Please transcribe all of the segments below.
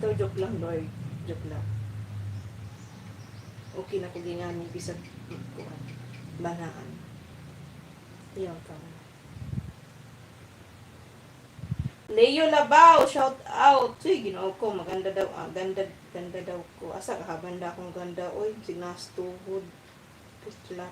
Ito, joke lang, Lord. Joke lang. Okay na ko ginani, bisag kuan. Banaan. Iyaw ka. Leo Labao, shout out. Uy, ginoo ko, maganda daw. Ganda daw ko. Asa kahabanda akong ganda. Uy, signas tuhod. Putla.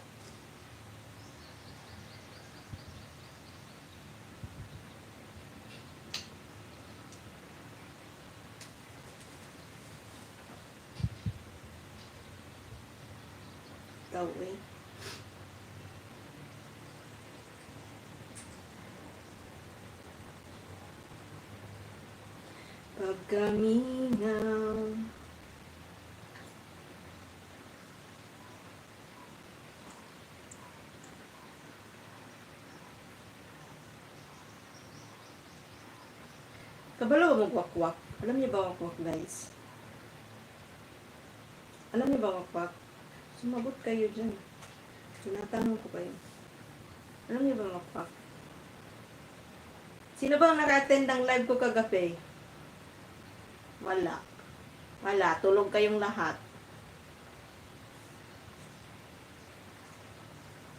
Daw eh. Pagkaminaw. Kabalo ba magwakwak? Alam niyo ba wakwak, guys? Alam niyo ba wakwak? Sumagot kayo dyan. Tinatanong ko kayo. Alam niyo ba wakwak? Sino bang naka-attend ng live ko kagabi? Wala. Wala. Tulog kayong lahat.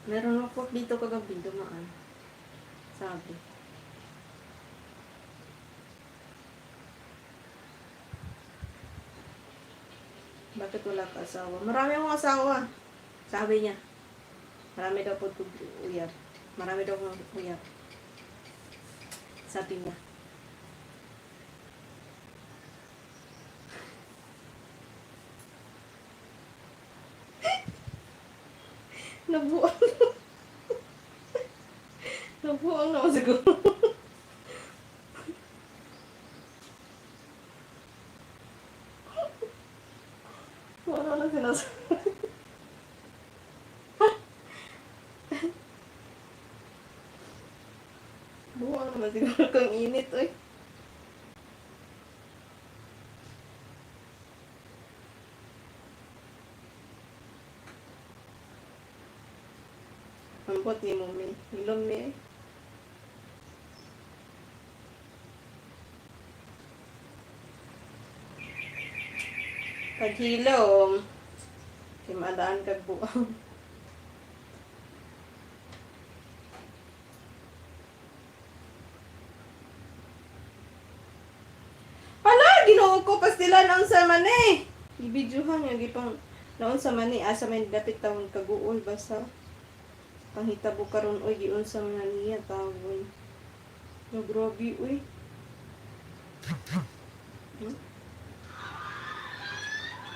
Meron wakwak dito kagabi. Dumaan. Sabi. Bakit wala ka asawa? Marami akong asawa. Sabi niya. Marami daw po uyab. Marami daw akong uyab. Sabi niya. Nabuang. Nabuang naman siguro. Wala na sinasabi. Buwang naman siguro kang init, oy. Ambot ni mo, may hilom ni eh. Paghilom. Kaya maadaan kag buwang. Hala, ginoo ko pastilan ang sa mani. Ibidyohan nga gipang naon sa mani asa may dapit taon kaguol basta panghitabo karon oy giun sa mga niya tawon. No grabe oy.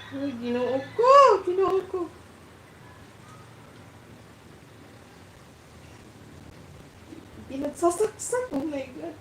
Ay, ginoo ko! Ginoo ko! Pinagsasaksak! Oh my God!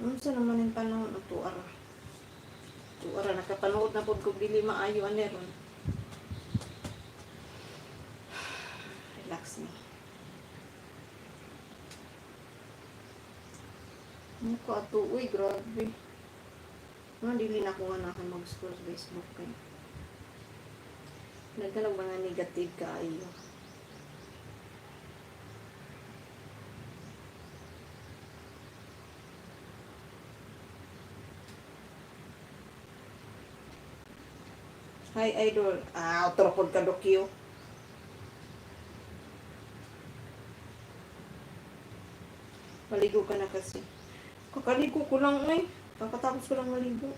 Unsa naman yung panahon o tuara? Tuara, nakapanood na po kung dili maayo aneron. Relax me. Ano ko ato? Uy, grabe. Mga dili na ko nga nakan mag-scroll sa Facebook kayo. Nagkalag mga negative ka ayo. Hi, idol. Utropod ka, Dokyo. Maligo ka na kasi. Kakaligo ko lang, ay. Kakatapos ko lang maligo.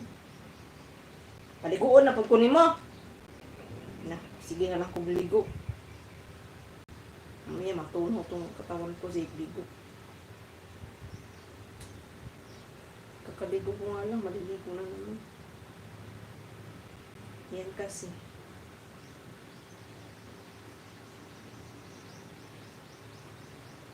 Paliguon na, pagkunin mo. Na, sige na lang kung maligo. Mamaya, matuno itong katawan ko sa ibligo. Kakaligo ko nga lang, maliligo na naman. Yan kasi.